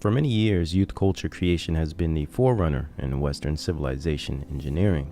For many years, youth culture creation has been the forerunner in Western civilization engineering.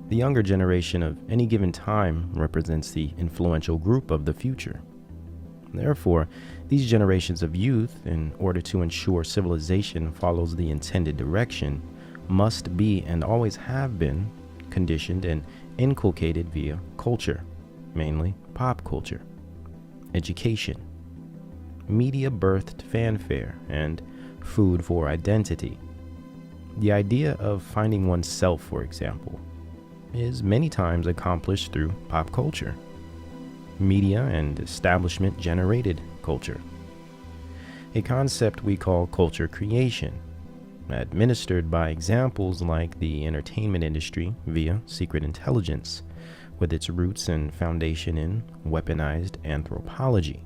The younger generation of any given time represents the influential group of the future. Therefore, these generations of youth, in order to ensure civilization follows the intended direction, must be and always have been conditioned and inculcated via culture, mainly pop culture, education, media-birthed fanfare, and food for identity. The idea of finding oneself, for example, is many times accomplished through pop culture. Media and establishment-generated culture. A concept we call culture creation, administered by examples like the entertainment industry via secret intelligence, with its roots and foundation in weaponized anthropology.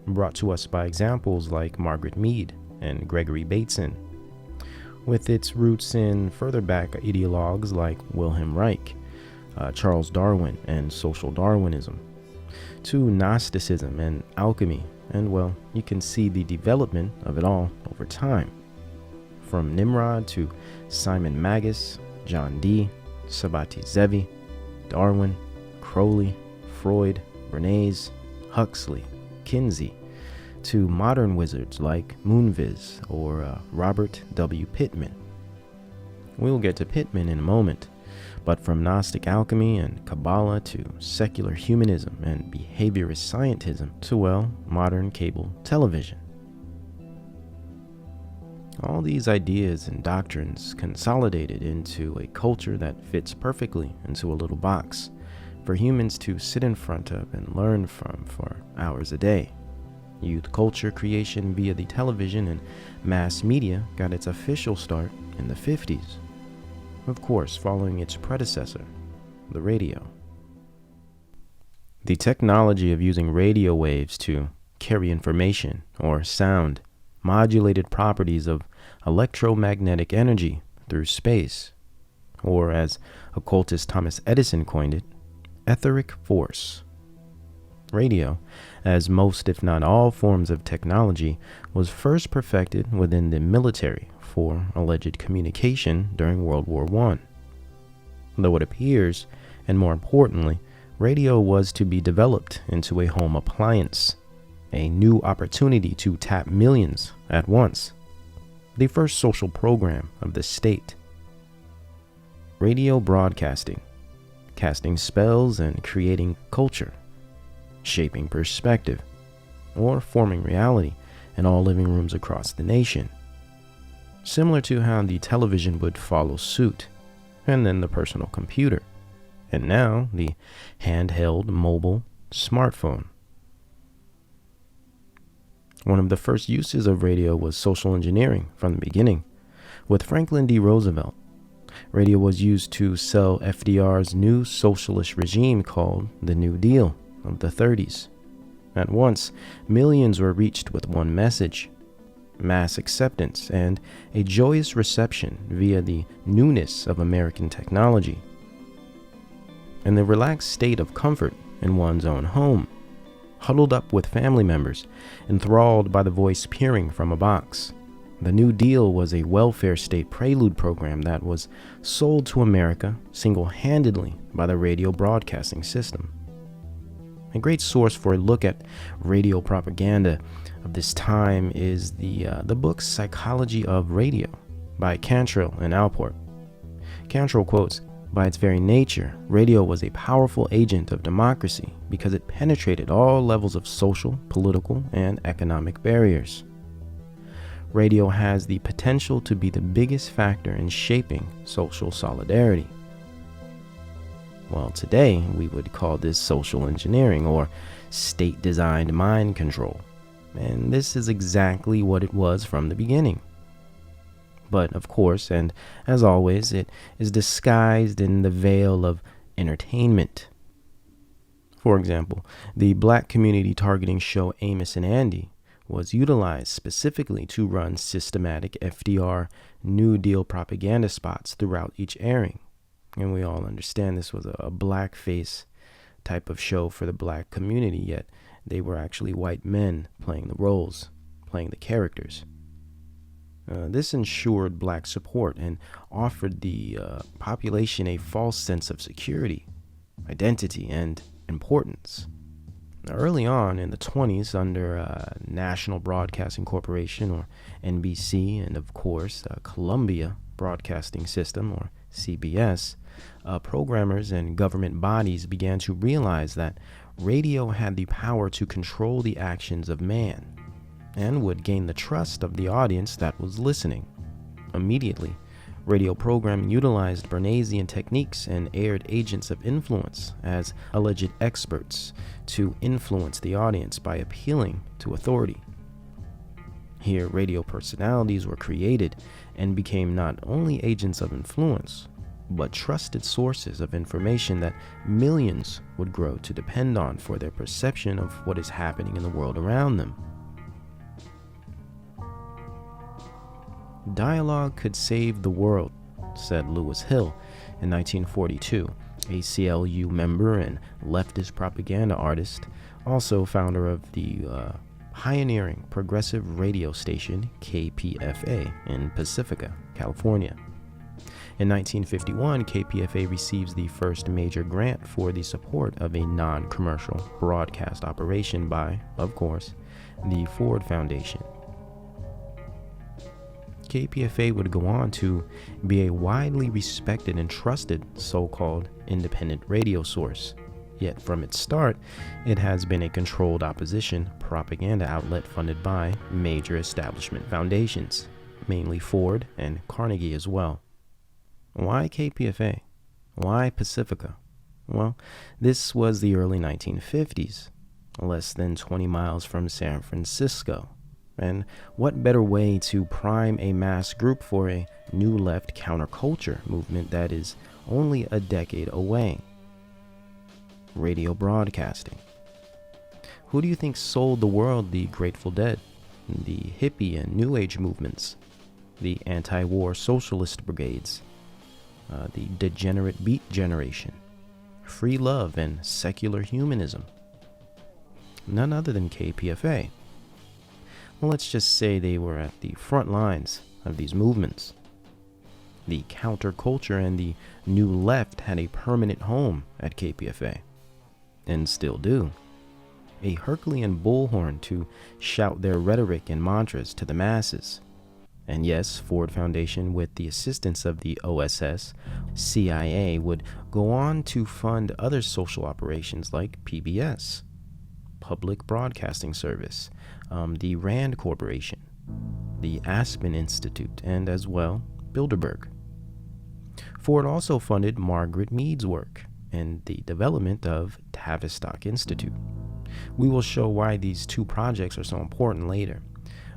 Brought to us by examples like Margaret Mead and Gregory Bateson, with its roots in further back ideologues like Wilhelm Reich, Charles Darwin, and social Darwinism, to Gnosticism and alchemy, and well, you can see the development of it all over time. From Nimrod to Simon Magus, John Dee, Sabati Zevi, Darwin, Crowley, Freud, Bernays, Huxley, Kinsey, to modern wizards like Moonves or Robert W. Pittman. We'll get to Pittman in a moment, but from Gnostic alchemy and Kabbalah to secular humanism and behaviorist scientism to, well, modern cable television. All these ideas and doctrines consolidated into a culture that fits perfectly into a little box for humans to sit in front of and learn from for hours a day. Youth culture creation via the television and mass media got its official start in the 50s, of course following its predecessor, the radio. The technology of using radio waves to carry information or sound modulated properties of electromagnetic energy through space, or as occultist Thomas Edison coined it, etheric force. Radio, as most if not all forms of technology, was first perfected within the military for alleged communication during World War I. Though it appears, and more importantly, radio was to be developed into a home appliance, a new opportunity to tap millions at once, the first social program of the state. Radio broadcasting, casting spells and creating culture, shaping perspective, or forming reality in all living rooms across the nation. Similar to how the television would follow suit, and then the personal computer, and now the handheld mobile smartphone. One of the first uses of radio was social engineering from the beginning. With Franklin D. Roosevelt, radio was used to sell FDR's new socialist regime called the New Deal of the 30s. At once, millions were reached with one message: mass acceptance and a joyous reception via the newness of American technology, and the relaxed state of comfort in one's own home, huddled up with family members, enthralled by the voice peering from a box. The New Deal was a welfare state prelude program that was sold to America single-handedly by the radio broadcasting system. A great source for a look at radio propaganda of this time is the book Psychology of Radio by Cantrell and Alport. Cantrell quotes, "By its very nature, radio was a powerful agent of democracy because it penetrated all levels of social, political, and economic barriers. Radio has the potential to be the biggest factor in shaping social solidarity." Well, today we would call this social engineering or state-designed mind control, and this is exactly what it was from the beginning. But of course, and as always, it is disguised in the veil of entertainment. For example, the black community targeting show Amos and Andy was utilized specifically to run systematic FDR New Deal propaganda spots throughout each airing. And we all understand this was a blackface type of show for the black community, yet they were actually white men playing the roles. playing the characters. This ensured black support and offered the population a false sense of security, identity, and importance. Now, early on in the 20s, under National Broadcasting Corporation, or NBC, and of course, Columbia Broadcasting System, or CBS, programmers and government bodies began to realize that radio had the power to control the actions of man, and would gain the trust of the audience that was listening. Immediately, radio programming utilized Bernaysian techniques and aired agents of influence as alleged experts to influence the audience by appealing to authority. Here, radio personalities were created and became not only agents of influence, but trusted sources of information that millions would grow to depend on for their perception of what is happening in the world around them. Dialogue could save the world, said Lewis Hill in 1942, ACLU member and leftist propaganda artist, also founder of the pioneering progressive radio station KPFA in Pacifica, California. In 1951, KPFA receives the first major grant for the support of a non-commercial broadcast operation by, of course, the Ford Foundation. KPFA would go on to be a widely respected and trusted so-called independent radio source. Yet from its start, it has been a controlled opposition propaganda outlet funded by major establishment foundations, mainly Ford and Carnegie as well. Why KPFA? Why Pacifica? Well, this was the early 1950s, less than 20 miles from San Francisco. And what better way to prime a mass group for a new left counterculture movement that is only a decade away? Radio broadcasting. Who do you think sold the world the Grateful Dead, the hippie and New Age movements, the anti-war socialist brigades, the degenerate beat generation, free love and secular humanism? None other than KPFA. Well, let's just say they were at the front lines of these movements. The counterculture and the new left had a permanent home at KPFA, and still do. A Herculean bullhorn to shout their rhetoric and mantras to the masses. And yes, Ford Foundation, with the assistance of the OSS, CIA, would go on to fund other social operations like PBS, Public Broadcasting Service, the Rand Corporation, the Aspen Institute, and as well, Bilderberg. Ford also funded Margaret Mead's work and the development of Tavistock Institute. We will show why these two projects are so important later,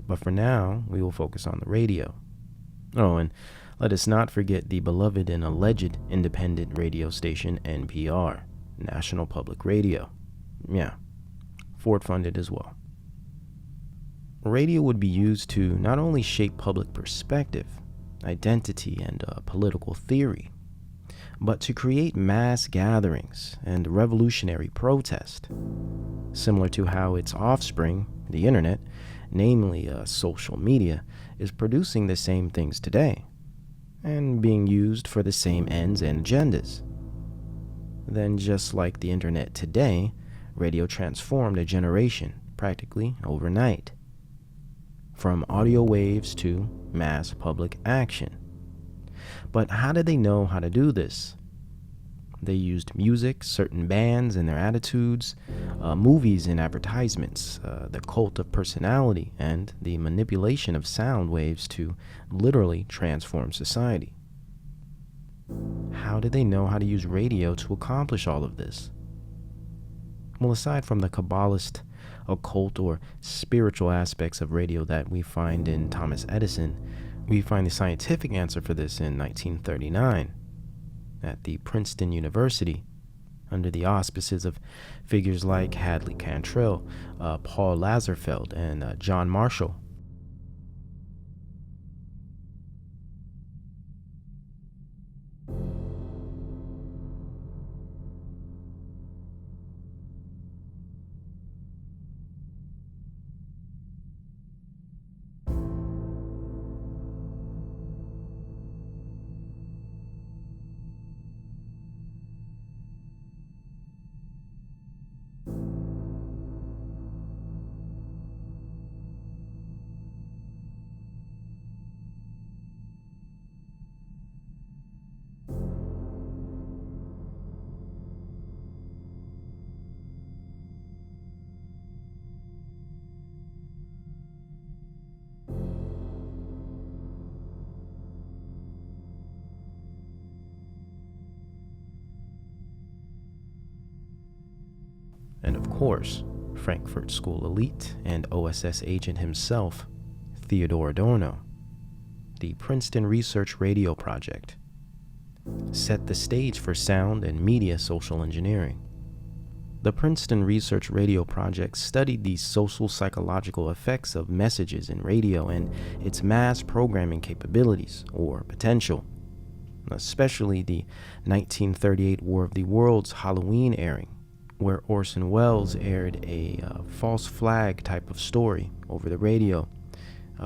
but for now, we will focus on the radio. Oh, and let us not forget the beloved and alleged independent radio station NPR, National Public Radio. Yeah, Ford funded as well. Radio would be used to not only shape public perspective, identity, and political theory, but to create mass gatherings and revolutionary protest, similar to how its offspring, the internet, namely social media, is producing the same things today, and being used for the same ends and agendas. Then, just like the internet today, radio transformed a generation practically overnight. From audio waves to mass public action. But how did they know how to do this? They used music, certain bands and their attitudes, movies and advertisements, the cult of personality, and the manipulation of sound waves to literally transform society. How did they know how to use radio to accomplish all of this? Well, aside from the Kabbalist, occult, or spiritual aspects of radio that we find in Thomas Edison, we find the scientific answer for this in 1939 at the Princeton University, under the auspices of figures like Hadley Cantrell, Paul Lazarsfeld, and John Marshall. course, Frankfurt School elite and OSS agent himself, Theodore Adorno. The Princeton Research Radio Project set the stage for sound and media social engineering. The Princeton Research Radio Project studied the social psychological effects of messages in radio and its mass programming capabilities, or potential, especially the 1938 War of the Worlds Halloween airing, where Orson Welles aired a false flag type of story over the radio,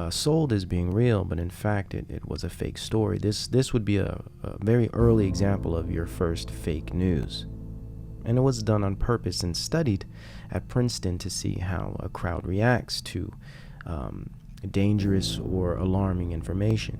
sold as being real, but in fact it was a fake story. This would be a very early example of your first fake news. And it was done on purpose and studied at Princeton to see how a crowd reacts to dangerous or alarming information.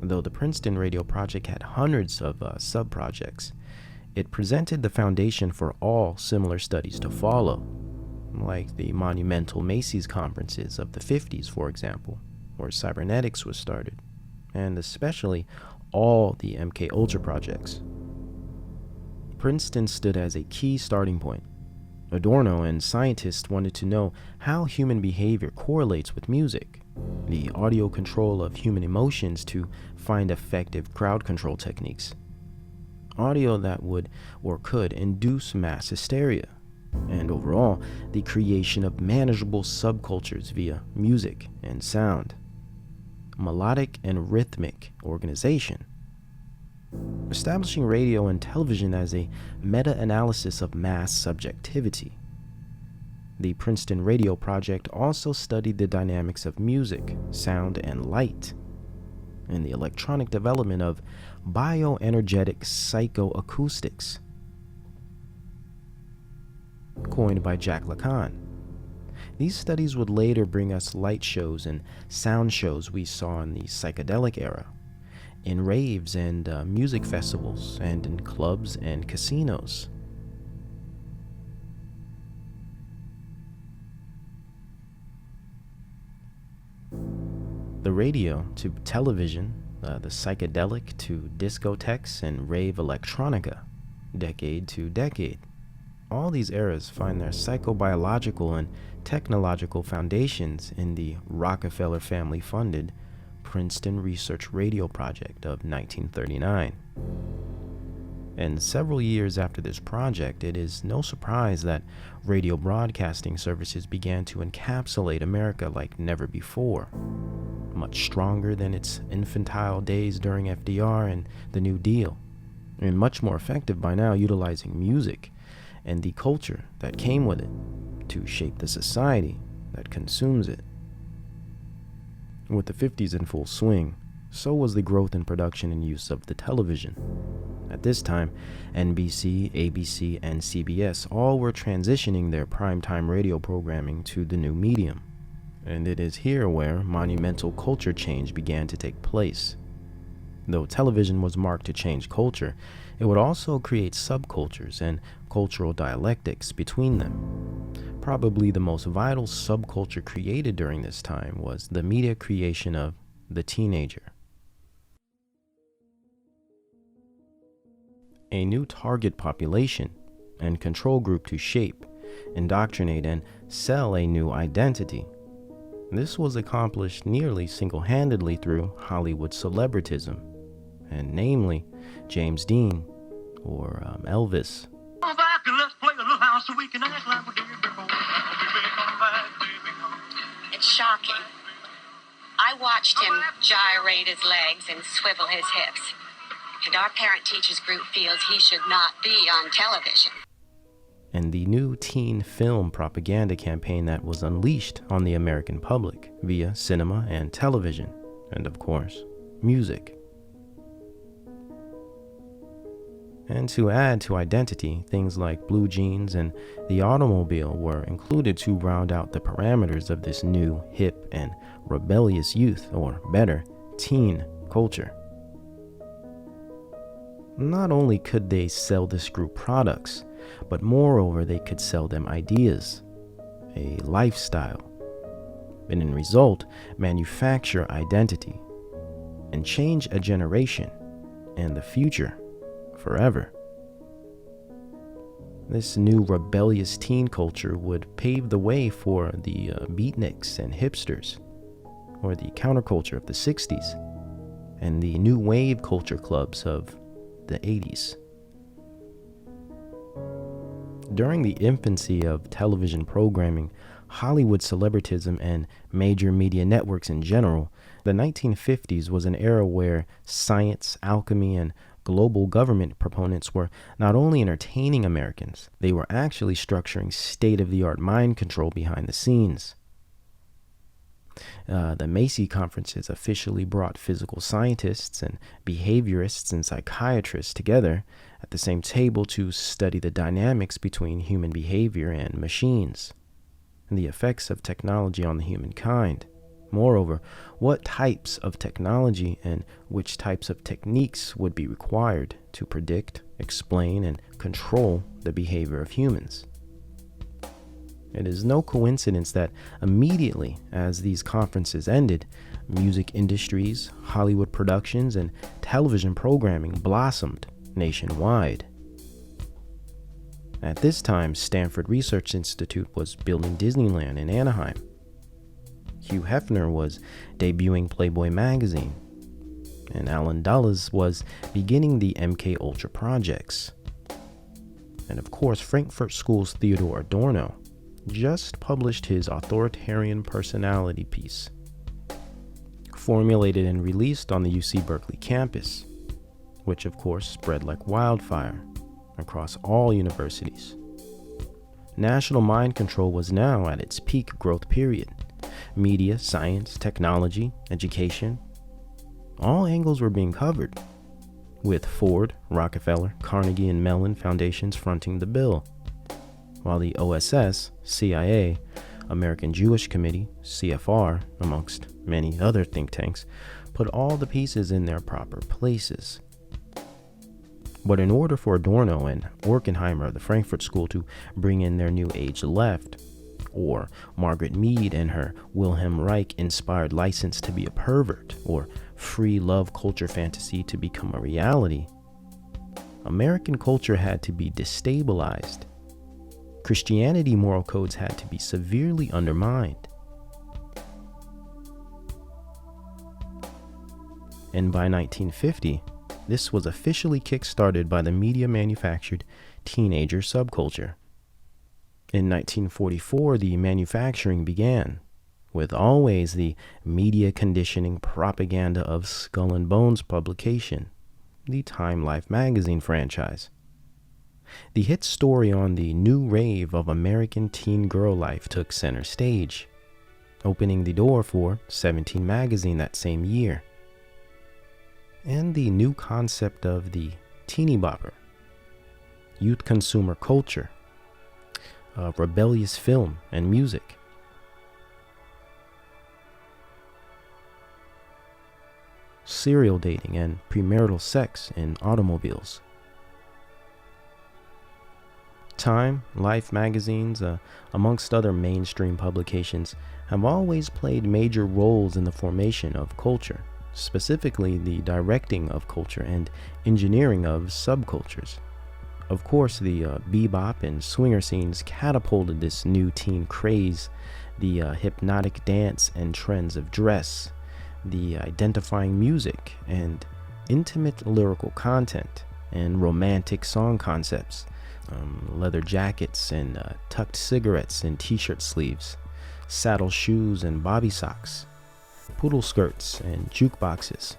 Though the Princeton Radio Project had hundreds of sub-projects, it presented the foundation for all similar studies to follow, like the monumental Macy's conferences of the 50s, for example, where cybernetics was started, and especially all the MK Ultra projects. Princeton stood as a key starting point. Adorno and scientists wanted to know how human behavior correlates with music, the audio control of human emotions to find effective crowd control techniques, audio that would or could induce mass hysteria, and overall, the creation of manageable subcultures via music and sound, melodic and rhythmic organization, establishing radio and television as a meta-analysis of mass subjectivity. The Princeton Radio Project also studied the dynamics of music, sound, and light, and the electronic development of bioenergetic psychoacoustics, coined by Jack Lacan. These studies would later bring us light shows and sound shows we saw in the psychedelic era, in raves and music festivals, and in clubs and casinos. The radio to television, the psychedelic to discotheques and rave electronica, decade to decade. All these eras find their psychobiological and technological foundations in the Rockefeller family-funded Princeton Research Radio Project of 1939. And several years after this project, it is no surprise that radio broadcasting services began to encapsulate America like never before, much stronger than its infantile days during FDR and the New Deal, and much more effective by now, utilizing music and the culture that came with it to shape the society that consumes it. With the 50s in full swing, so was the growth in production and use of the television. At this time, NBC, ABC, and CBS all were transitioning their primetime radio programming to the new medium, and it is here where monumental culture change began to take place. Though television was marked to change culture, it would also create subcultures and cultural dialectics between them. Probably the most vital subculture created during this time was the media creation of the teenager. A new target population and control group to shape, indoctrinate, and sell a new identity. This was accomplished nearly single-handedly through Hollywood celebritism, and namely James Dean, or Elvis. It's shocking. I watched him gyrate his legs and swivel his hips. And our parent-teachers group feels he should not be on television. And the new teen film propaganda campaign that was unleashed on the American public via cinema and television, and of course, music. And to add to identity, things like blue jeans and the automobile were included to round out the parameters of this new, hip, and rebellious youth, or better, teen culture. Not only could they sell this group products, but moreover, they could sell them ideas, a lifestyle, and in result, manufacture identity and change a generation and the future forever. This new rebellious teen culture would pave the way for the beatniks and hipsters, or the counterculture of the 60s, and the new wave culture clubs of the 80s. During the infancy of television programming, Hollywood celebritism, and major media networks in general, the 1950s was an era where science, alchemy, and global government proponents were not only entertaining Americans, they were actually structuring state-of-the-art mind control behind the scenes. The Macy conferences officially brought physical scientists and behaviorists and psychiatrists together at the same table to study the dynamics between human behavior and machines, and the effects of technology on the humankind. Moreover, what types of technology and which types of techniques would be required to predict, explain, and control the behavior of humans. It is no coincidence that immediately as these conferences ended, music industries, Hollywood productions, and television programming blossomed nationwide. At this time, Stanford Research Institute was building Disneyland in Anaheim. Hugh Hefner was debuting Playboy magazine, and Alan Dulles was beginning the MK Ultra projects. And of course, Frankfurt School's Theodor Adorno just published his authoritarian personality piece, formulated and released on the UC Berkeley campus, which of course spread like wildfire across all universities. National mind control was now at its peak growth period. Media, science, technology, education, all angles were being covered, with Ford, Rockefeller, Carnegie, and Mellon foundations fronting the bill, while the OSS, CIA, American Jewish Committee, CFR, amongst many other think tanks, put all the pieces in their proper places. But in order for Adorno and Horkheimer of the Frankfurt School to bring in their new age left, or Margaret Mead and her Wilhelm Reich-inspired license to be a pervert, or free love culture fantasy to become a reality, American culture had to be destabilized. Christianity moral codes had to be severely undermined. And by 1950, this was officially kick-started by the media-manufactured teenager subculture. In 1944, the manufacturing began, with always the media conditioning propaganda of Skull and Bones publication, the Time Life magazine franchise. The hit story on the new rave of American teen girl life took center stage, opening the door for 17 magazine that same year. And the new concept of the teeny bopper, youth consumer culture, rebellious film and music. Serial dating and premarital sex in automobiles. Time, Life magazines, amongst other mainstream publications, have always played major roles in the formation of culture, specifically the directing of culture and engineering of subcultures. Of course, the bebop and swinger scenes catapulted this new teen craze, the hypnotic dance and trends of dress, the identifying music and intimate lyrical content, and romantic song concepts, leather jackets and tucked cigarettes in t-shirt sleeves, saddle shoes and bobby socks, poodle skirts and jukeboxes.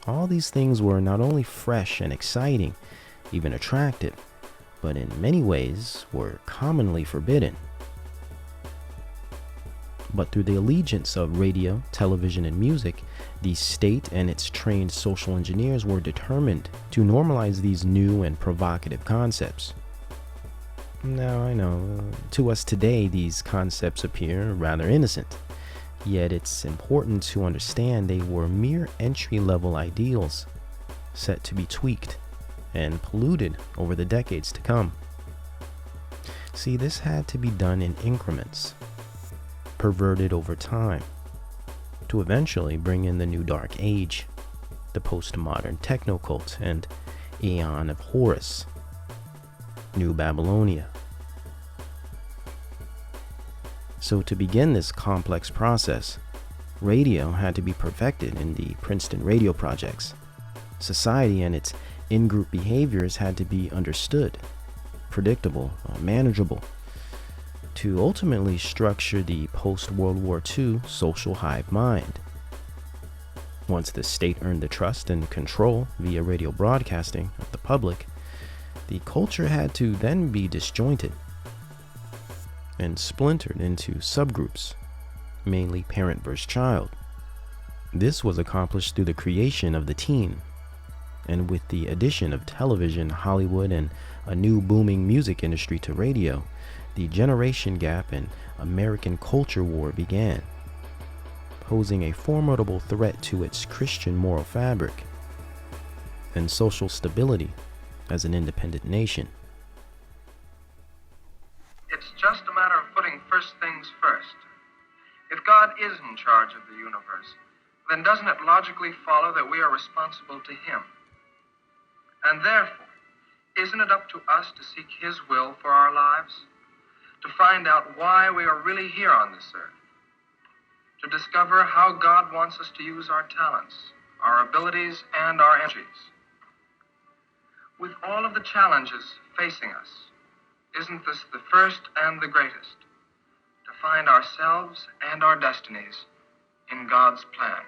All these things were not only fresh and exciting, even attractive, but in many ways were commonly forbidden. But through the allegiance of radio, television, and music, the state and its trained social engineers were determined to normalize these new and provocative concepts. Now, I know, to us today, these concepts appear rather innocent. Yet it's important to understand they were mere entry-level ideals, set to be tweaked and polluted over the decades to come. See, this had to be done in increments, perverted over time, to eventually bring in the new Dark Age, the postmodern techno-cult, and Aeon of Horus, New Babylonia. So to begin this complex process, radio had to be perfected in the Princeton radio projects. Society and its in-group behaviors had to be understood, predictable, manageable, to ultimately structure the post-World War II social hive mind. Once the state earned the trust and control via radio broadcasting of the public, the culture had to then be disjointed and splintered into subgroups, mainly parent versus child. This was accomplished through the creation of the teen, and with the addition of television, Hollywood, and a new booming music industry to radio, the generation gap and American culture war began, posing a formidable threat to its Christian moral fabric and social stability as an independent nation. It's just a matter of putting first things first. If God is in charge of the universe, then doesn't it logically follow that we are responsible to Him? And therefore, isn't it up to us to seek His will for our lives? To find out why we are really here on this earth? To discover how God wants us to use our talents, our abilities, and our energies? With all of the challenges facing us, isn't this the first and the greatest? To find ourselves and our destinies in God's plan.